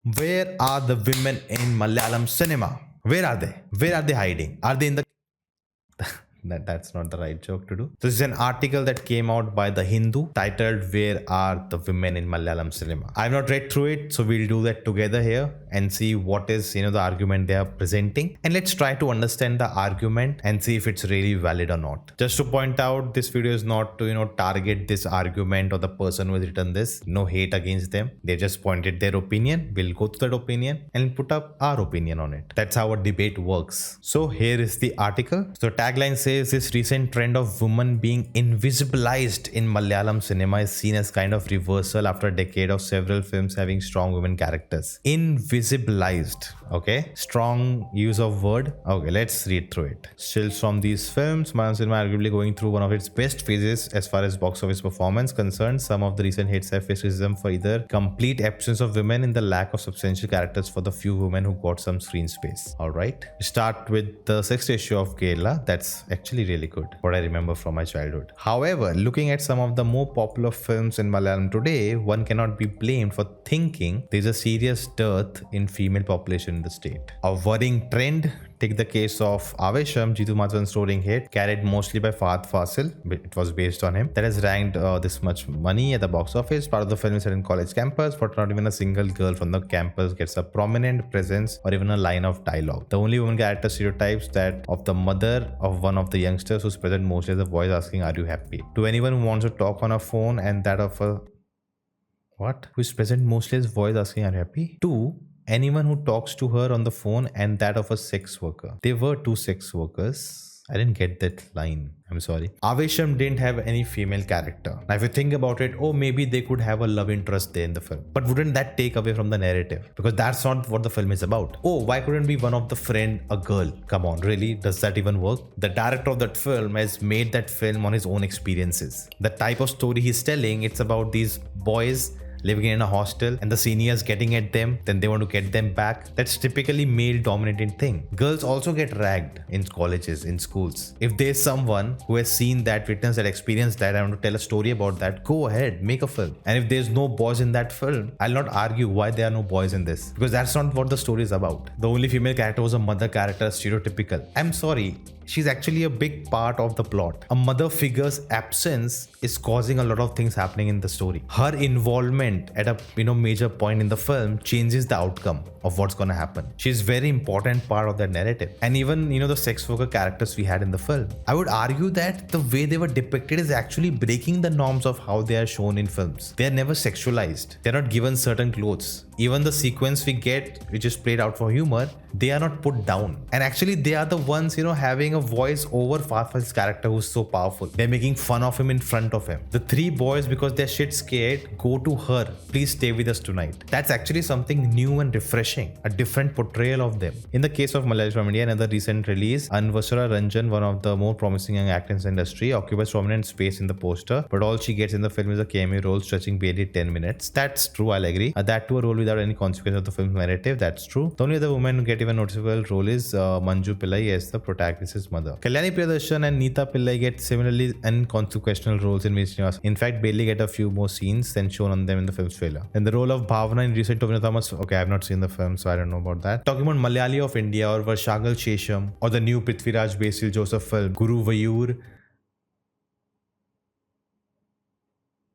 Where are the women in Malayalam cinema? Where are they? Where are they hiding? Are they in the that's not the right joke to do. This is an article that came out by the Hindu titled "Where Are the Women in Malayalam Cinema?" I've not read through it, so we'll do that together here and see what is the argument they are presenting, and let's try to understand the argument and see if it's really valid or not. Just to point out, this video is not to target this argument or the person who has written this. No hate against them. They just pointed their opinion. We'll go through that opinion and put up our opinion on it. That's how a debate works. So here is the article. So tagline says this recent trend of women being invisibilized in Malayalam cinema is seen as kind of reversal after a decade of several films having strong women characters. Invisibilized. Okay, strong use of word. Okay, let's read through it. Stills from these films, Malayalam cinema arguably going through one of its best phases as far as box office performance concerned. Some of the recent hits have faced criticism for either complete absence of women in the lack of substantial characters for the few women who got some screen space. Alright, start with the sixth issue of Kerala. That's actually really good, what I remember from my childhood. However, looking at some of the more popular films in Malayalam today, one cannot be blamed for thinking there's a serious dearth in female population in the state. A worrying trend. Take the case of Avesham, Jeetu Madhavan starring hit, carried mostly by Fahad Fasil. It was based on him. That has ranked this much money at the box office. Part of the film is set in college campus, but not even a single girl from the campus gets a prominent presence or even a line of dialogue. The only woman character stereotypes that of the mother of one of the youngsters who's present mostly as a voice asking, "Are you happy?" To anyone who wants to talk on a phone, and that of a who is present mostly as voice asking, "Are you happy?" Two, anyone who talks to her on the phone, and that of a sex worker. There were two sex workers. I didn't get that line. I'm sorry. Avesham didn't have any female character. Now, if you think about it, maybe they could have a love interest there in the film. But wouldn't that take away from the narrative? Because that's not what the film is about. Why couldn't be one of the friend a girl? Come on, really? Does that even work? The director of that film has made that film on his own experiences. The type of story he's telling, it's about these boys living in a hostel and the seniors getting at them, then they want to get them back. That's typically male dominated thing. Girls also get ragged in colleges, in schools. If there's someone who has seen that, witnessed that, experienced that, I want to tell a story about that, go ahead, make a film. And if there's no boys in that film, I'll not argue why there are no boys in this, because that's not what the story is about. The only female character was a mother character, stereotypical. I'm sorry, she's actually a big part of the plot. A mother figure's absence is causing a lot of things happening in the story. Her involvement at a major point in the film changes the outcome of what's going to happen. She's very important part of that narrative. And even the sex worker characters we had in the film, I would argue that the way they were depicted is actually breaking the norms of how they are shown in films. They are never sexualized. They're not given certain clothes. Even the sequence we get, which is played out for humor, they are not put down. And actually they are the ones having a voice over Farfal's character who's so powerful. They're making fun of him in front of him. The three boys, because they're shit scared, go to her, "Please stay with us tonight." That's actually something new and refreshing, a different portrayal of them. In the case of Malayalam from India, another recent release, Anvasara Ranjan, one of the more promising young actors in the industry, occupies prominent space in the poster, but all she gets in the film is a cameo role stretching barely 10 minutes. That's true, I'll agree. That too, a role without any consequence of the film's narrative. That's true. The only other woman who get even noticeable role is Manju Pillai as the protagonist's mother. Kalyani Priyadarshan and Neeta Pillai get similarly inconsequential roles in which in fact barely get a few more scenes than shown on them in the film's trailer. And the role of Bhavana in recent Tovina Thomas, okay, I've not seen the film, so I don't know about that. Talking about Malayali of India or Varshagal Shesham or the new Prithviraj Basil Joseph film, Guru Vayur,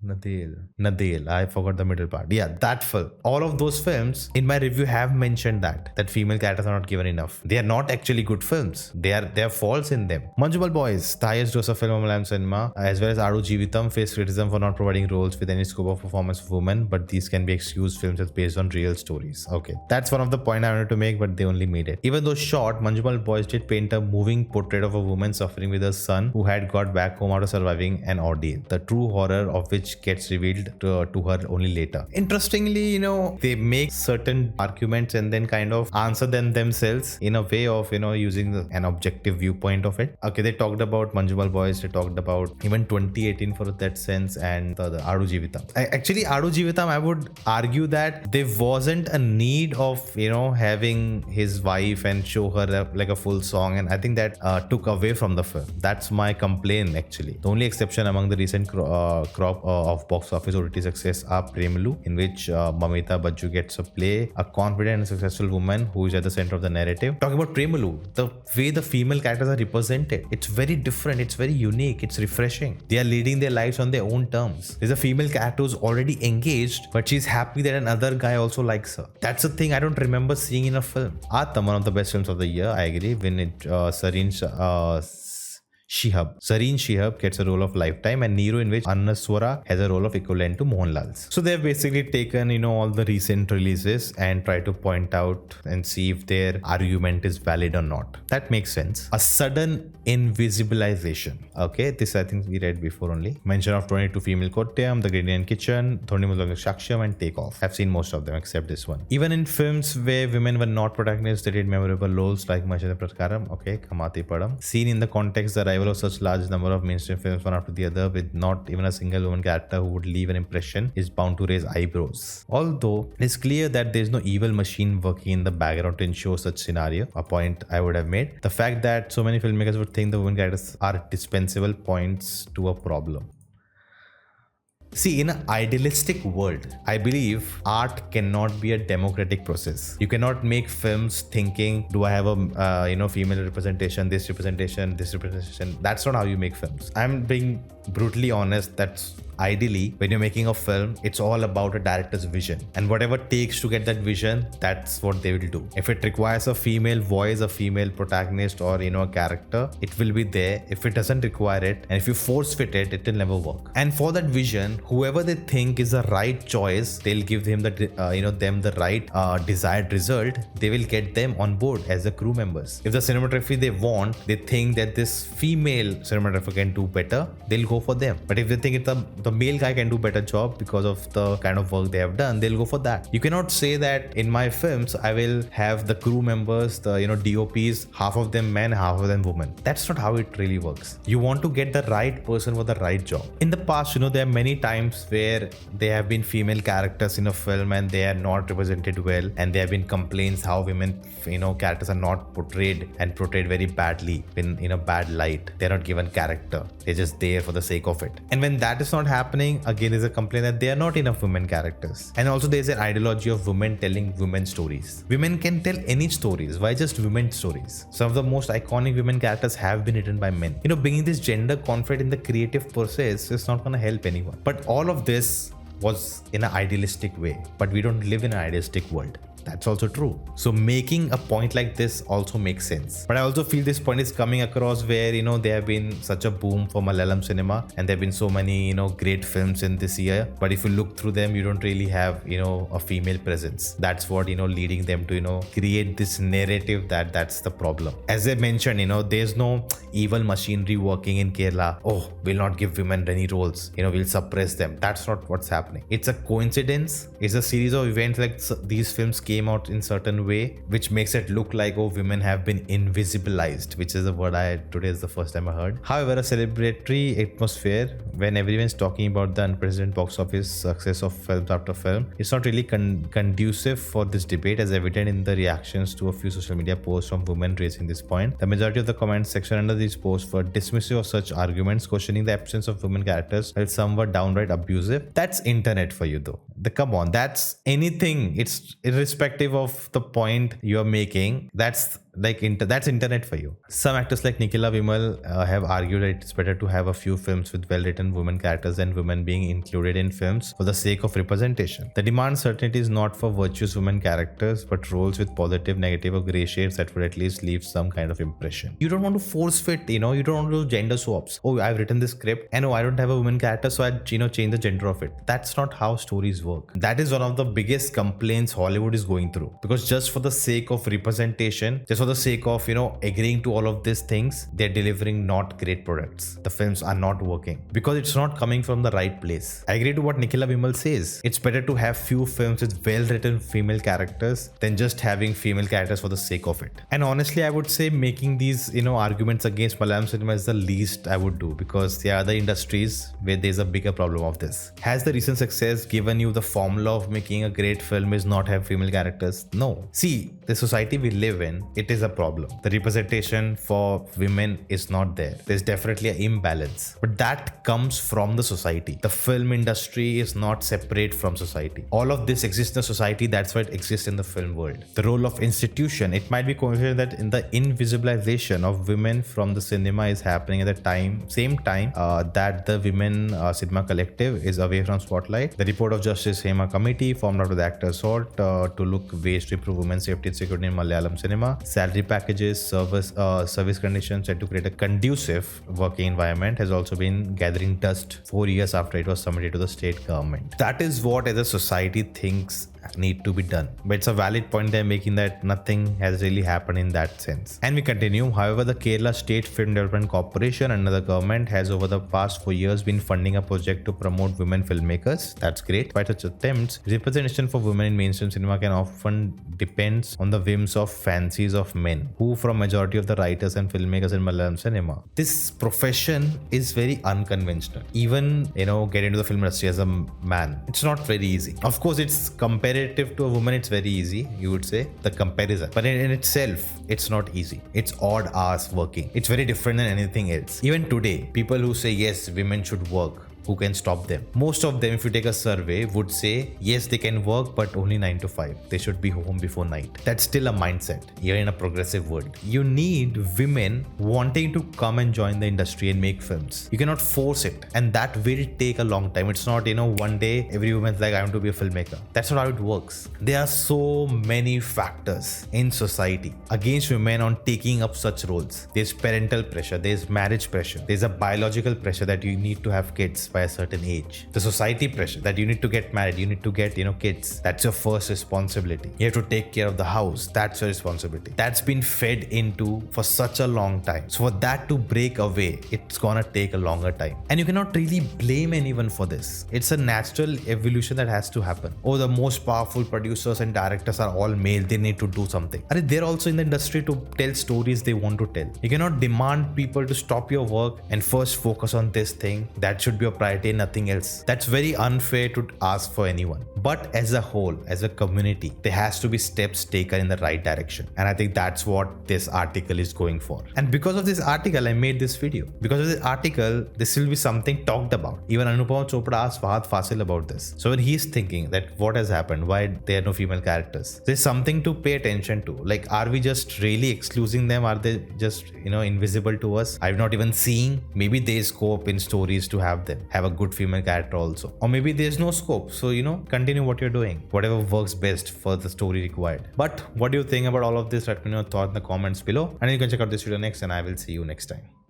Nadeel. I forgot the middle part. Yeah, that film. All of those films in my review have mentioned that female characters are not given enough. They are not actually good films. There are faults in them. Manjubal Boys, the highest Joseph film of Malayalam cinema, as well as Adu Jeevitam, face criticism for not providing roles with any scope of performance of women, but these can be excused films that's based on real stories. Okay, that's one of the point I wanted to make, but they only made it. Even though short, Manjubal Boys did paint a moving portrait of a woman suffering with her son who had got back home after surviving an ordeal. The true horror of which gets revealed to her only later. Interestingly, they make certain arguments and then kind of answer them themselves in a way of, using an objective viewpoint of it. Okay, they talked about Manjubal Boys, they talked about even 2018 for that sense, and the Adu Jeevitam. Actually, Adu Jeevitam, I would argue that there wasn't a need of, having his wife and show her like a full song, and I think that took away from the film. That's my complaint actually. The only exception among the recent crop of box office OTT success are Premalu, in which Mamita Bajju gets a play, a confident and successful woman who is at the center of the narrative. Talking about Premalu, the way the female characters are represented, it's very different, it's very unique, it's refreshing. They are leading their lives on their own terms. There's a female character who's already engaged, but she's happy that another guy also likes her. That's a thing I don't remember seeing in a film. Atam, one of the best films of the year, I agree. When it Sareen Shihab gets a role of Lifetime, and Nero, in which Annaswara has a role of equivalent to Mohanlal's. So they've basically taken, all the recent releases and try to point out and see if their argument is valid or not. That makes sense. A sudden invisibilization. Okay, this I think we read before only. Mention of 22 female Kottayam, The Great Indian Kitchen, Dhoni Mulak Shaksham, and Take Off. I've seen most of them except this one. Even in films where women were not protagonists, they did memorable roles like Machada Prakaram, okay, Kamati Padam. Seen in the context, the arrival of such large number of mainstream films one after the other with not even a single woman character who would leave an impression is bound to raise eyebrows. Although it's clear that there is no evil machine working in the background to ensure such scenario, a point I would have made. The fact that so many filmmakers would think the women characters are dispensable points to a problem. See, in an idealistic world, I believe art cannot be a democratic process. You cannot make films thinking, do I have a female representation, this representation, this representation. That's not how you make films. I'm being brutally honest. That's ideally, when you're making a film, it's all about a director's vision, and whatever it takes to get that vision, that's what they will do. If it requires a female voice, a female protagonist, or a character, it will be there. If it doesn't require it, and if you force fit it, it will never work. And for that vision, whoever they think is the right choice, they'll give them the right desired result. They will get them on board as the crew members. If the cinematography they want, they think that this female cinematographer can do better, they'll go for them. But if they think the male guy can do better job because of the kind of work they have done, they'll go for that. You cannot say that in my films I will have the crew members, the DOPs, half of them men, half of them women. That's not how it really works. You want to get the right person for the right job. In the past, there are many times where there have been female characters in a film and they are not represented well, and there have been complaints how women characters are not portrayed very badly, in a bad light. They're not given character, they're just there for the sake of it. And when that is not happening, again there's a complaint that there are not enough women characters. And also there's an ideology of women telling women stories. Women can tell any stories, why just women stories? Some of the most iconic women characters have been written by men. Bringing this gender conflict in the creative process is not going to help anyone. But all of this was in an idealistic way, but we don't live in an idealistic world. That's also true. So making a point like this also makes sense. But I also feel this point is coming across where, there have been such a boom for Malayalam cinema, and there have been so many, great films in this year. But if you look through them, you don't really have, a female presence. That's what, leading them to, create this narrative that's the problem. As I mentioned, there's no evil machinery working in Kerala. Oh, we'll not give women any roles. We'll suppress them. That's not what's happening. It's a coincidence. It's a series of events like these films came out in certain way, which makes it look like, oh, women have been invisibilized, which is a word today is the first time I heard. However, a celebratory atmosphere when everyone's talking about the unprecedented box office success of films after film, it's not really conducive for this debate, as evident in the reactions to a few social media posts from women raising this point. The majority of the comment section under these posts were dismissive of such arguments, questioning the absence of women characters, while some were downright abusive. That's internet for you though. Come on, that's anything. It's irrespective of the point you're making. That's internet for you. Some actors like Nikhila Vimal have argued that it's better to have a few films with well-written women characters than women being included in films for the sake of representation. The demand certainly is not for virtuous women characters, but roles with positive, negative, or grey shades that would at least leave some kind of impression. You don't want to force fit, you don't want to do gender swaps. Oh, I've written this script and I don't have a woman character, so I change the gender of it. That's not how stories work. That is one of the biggest complaints Hollywood is going through, because just for the sake of representation, just for the sake of agreeing to all of these things, they're delivering not great products. The films are not working because it's not coming from the right place. I agree to what Nikhila Vimal says. It's better to have few films with well-written female characters than just having female characters for the sake of it. And honestly, I would say making these arguments against Malayalam cinema is the least I would do, because there are other industries where there's a bigger problem of this. Has the recent success given you the formula of making a great film is not have female characters characters? No. See, the society we live in, it is a problem. The representation for women is not there. There's definitely an imbalance. But that comes from the society. The film industry is not separate from society. All of this exists in the society, that's why it exists in the film world. The role of institution, it might be coincident that in the invisibilization of women from the cinema is happening at the same time that the women cinema collective is away from spotlight. The report of Justice Hema committee formed out of the actors sought to look ways to improve women's safety and security in Malayalam cinema. Salary packages, service conditions, and to create a conducive working environment has also been gathering dust 4 years after it was submitted to the state government. That is what as a society thinks need to be done. But it's a valid point they're making that nothing has really happened in that sense. And we continue. However, the Kerala State Film Development Corporation and the government has over the past 4 years been funding a project to promote women filmmakers. That's great. By such attempts, representation for women in mainstream cinema can often depends on the whims of fancies of men, who from majority of the writers and filmmakers in Malayalam cinema. This profession is very unconventional. Even, get into the film industry as a man, it's not very easy. Of course, it's comparative to a woman, it's very easy, you would say, the comparison. But in itself, it's not easy. It's odd hours working. It's very different than anything else. Even today, people who say, yes, women should work, who can stop them? Most of them, if you take a survey, would say, yes, they can work, but only 9 to 5. They should be home before night. That's still a mindset. You're in a progressive world. You need women wanting to come and join the industry and make films. You cannot force it. And that will take a long time. It's not, one day every woman's like, I want to be a filmmaker. That's not how it works. There are so many factors in society against women on taking up such roles. There's parental pressure. There's marriage pressure. There's a biological pressure that you need to have kids by a certain age. The society pressure that you need to get married, you need to get, kids. That's your first responsibility. You have to take care of the house. That's your responsibility. That's been fed into for such a long time. So for that to break away, it's gonna take a longer time. And you cannot really blame anyone for this. It's a natural evolution that has to happen. Oh, the most powerful producers and directors are all male. They need to do something. They're also in the industry to tell stories they want to tell. You cannot demand people to stop your work and first focus on this thing. That should be a priority, nothing else. That's very unfair to ask for anyone. But as a whole, as a community, there has to be steps taken in the right direction. And I think that's what this article is going for. And because of this article, I made this video. Because of this article, this will be something talked about. Even Anupam Chopra asked Fahad Fasil about this. So when he's thinking that what has happened, why there are no female characters, there's something to pay attention to. Like, are we just really excluding them? Are they just, invisible to us? Are we not even seeing? Maybe there's scope in stories to have them, have a good female character also. Or maybe there's no scope. So, continue what you're doing. Whatever works best for the story required. But what do you think about all of this? Let me know your thoughts in the comments below. And you can check out this video next and I will see you next time.